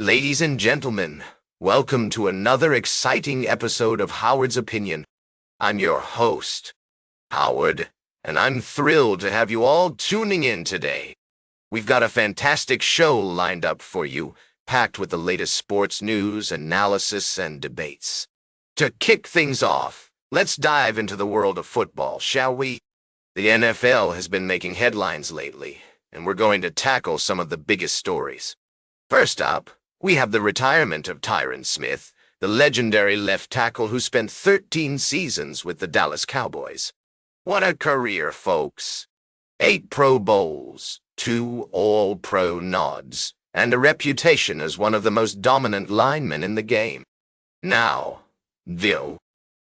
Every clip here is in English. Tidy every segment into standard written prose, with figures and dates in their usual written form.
Ladies and gentlemen, welcome to another exciting episode of Howard's Opinion. I'm your host, Howard, and I'm thrilled to have you all tuning in today. We've got a fantastic show lined up for you, packed with the latest sports news, analysis, and debates. To kick things off, let's dive into the world of football, shall we? The NFL has been making headlines lately, and we're going to tackle some of the biggest stories. First up, we have the retirement of Tyron Smith, the legendary left tackle who spent 13 seasons with the Dallas Cowboys. What a career, folks. 8 Pro Bowls, 2 All-Pro nods, and a reputation as one of the most dominant linemen in the game. Now, though,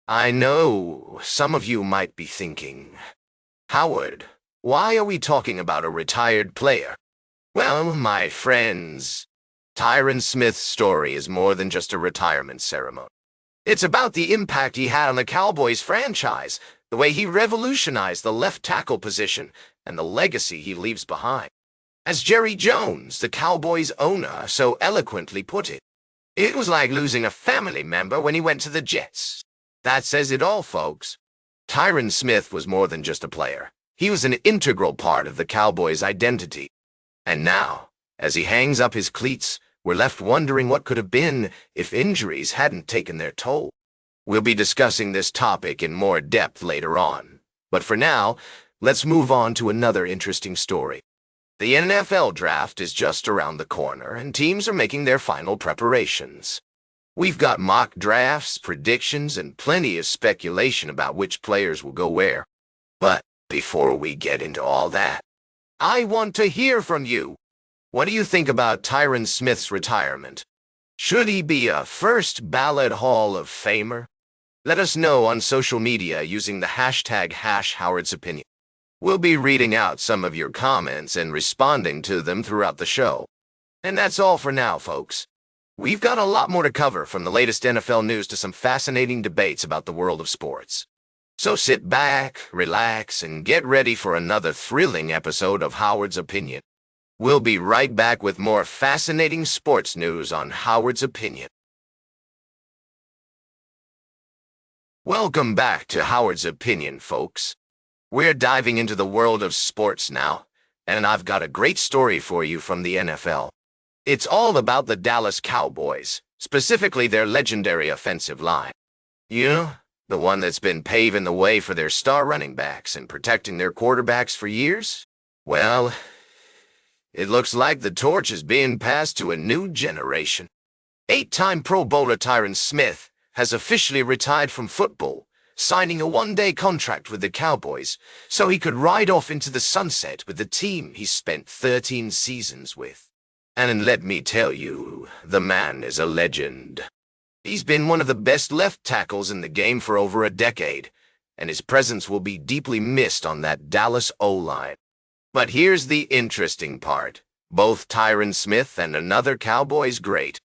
I know some of you might be thinking, Howard, why are we talking about a retired player? Well, my friends, Tyron Smith's story is more than just a retirement ceremony. It's about the impact he had on the Cowboys franchise, the way he revolutionized the left tackle position, and the legacy he leaves behind. As Jerry Jones, the Cowboys owner, so eloquently put it was like losing a family member when he went to the Jets. That says it all, folks. Tyron Smith was more than just a player. He was an integral part of the Cowboys' identity. And now, as he hangs up his cleats, we're left wondering what could have been if injuries hadn't taken their toll. We'll be discussing this topic in more depth later on. But for now, let's move on to another interesting story. The NFL draft is just around the corner, and teams are making their final preparations. We've got mock drafts, predictions, and plenty of speculation about which players will go where. But before we get into all that, I want to hear from you. What do you think about Tyron Smith's retirement? Should he be a first ballot Hall of Famer? Let us know on social media using the hashtag #Howard'sOpinion. We'll be reading out some of your comments and responding to them throughout the show. And that's all for now, folks. We've got a lot more to cover, from the latest NFL news to some fascinating debates about the world of sports. So sit back, relax, and get ready for another thrilling episode of Howard's Opinion. We'll be right back with more fascinating sports news on Howard's Opinion. Welcome back to Howard's Opinion, folks. We're diving into the world of sports now, and I've got a great story for you from the NFL. It's all about the Dallas Cowboys, specifically their legendary offensive line. You know, the one that's been paving the way for their star running backs and protecting their quarterbacks for years? Well, it looks like the torch is being passed to a new generation. 8-time Pro Bowler Tyron Smith has officially retired from football, signing a one-day contract with the Cowboys so he could ride off into the sunset with the team he spent 13 seasons with. And let me tell you, the man is a legend. He's been one of the best left tackles in the game for over a decade, and his presence will be deeply missed on that Dallas O-line. But here's the interesting part. Both Tyron Smith and another Cowboys great,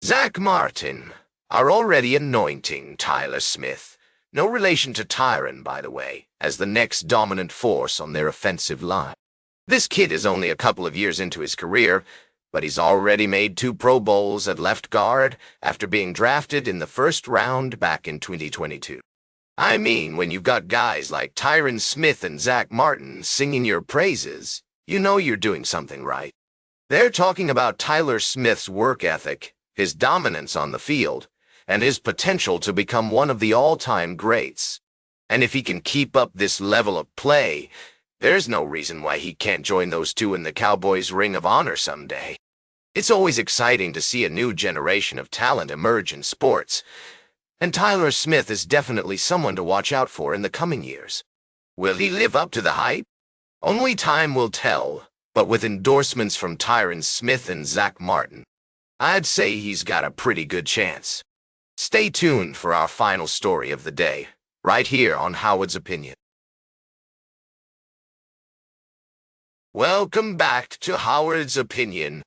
Zack Martin, are already anointing Tyler Smith, no relation to Tyron, by the way, as the next dominant force on their offensive line. This kid is only a couple of years into his career, but he's already made 2 Pro Bowls at left guard after being drafted in the first round back in 2022. I mean, when you've got guys like Tyron Smith and Zack Martin singing your praises, you know you're doing something right. They're talking about Tyler Smith's work ethic, his dominance on the field, and his potential to become one of the all-time greats. And if he can keep up this level of play, there's no reason why he can't join those two in the Cowboys' Ring of Honor someday. It's always exciting to see a new generation of talent emerge in sports, and Tyler Smith is definitely someone to watch out for in the coming years. Will he live up to the hype? Only time will tell, but with endorsements from Tyron Smith and Zack Martin, I'd say he's got a pretty good chance. Stay tuned for our final story of the day, right here on Howard's Opinion. Welcome back to Howard's Opinion.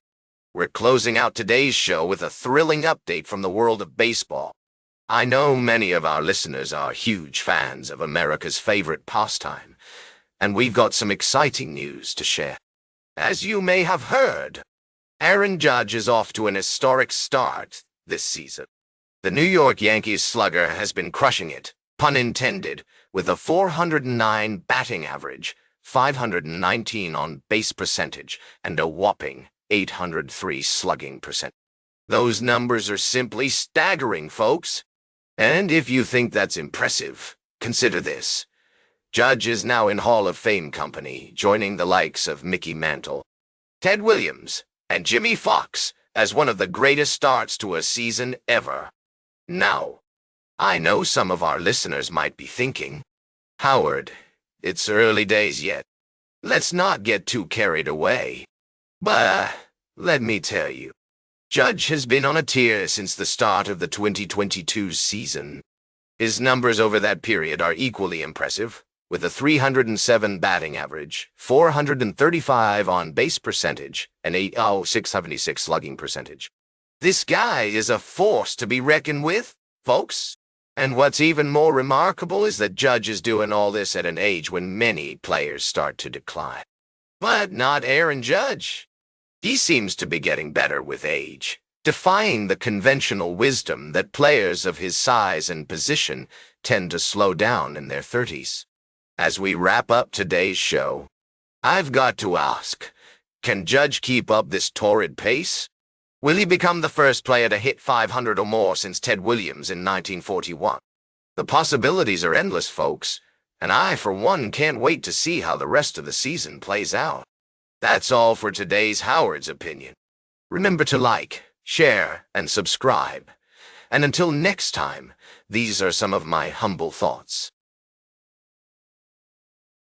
We're closing out today's show with a thrilling update from the world of baseball. I know many of our listeners are huge fans of America's favorite pastime, and we've got some exciting news to share. As you may have heard, Aaron Judge is off to an historic start this season. The New York Yankees slugger has been crushing it, pun intended, with a 409 batting average, 519 on base percentage, and a whopping 803 slugging percent. Those numbers are simply staggering, folks. And if you think that's impressive, consider this. Judge is now in Hall of Fame company, joining the likes of Mickey Mantle, Ted Williams, and Jimmy Fox as one of the greatest starts to a season ever. Now, I know some of our listeners might be thinking, Howard, it's early days yet. Let's not get too carried away. But let me tell you, Judge has been on a tear since the start of the 2022 season. His numbers over that period are equally impressive, with a 307 batting average, 435 on base percentage, and 676 slugging percentage. This guy is a force to be reckoned with, folks. And what's even more remarkable is that Judge is doing all this at an age when many players start to decline. But not Aaron Judge. He seems to be getting better with age, defying the conventional wisdom that players of his size and position tend to slow down in their 30s. As we wrap up today's show, I've got to ask, can Judge keep up this torrid pace? Will he become the first player to hit 500 or more since Ted Williams in 1941? The possibilities are endless, folks, and I, for one, can't wait to see how the rest of the season plays out. That's all for today's Howard's Opinion. Remember to like, share, and subscribe. And until next time, these are some of my humble thoughts.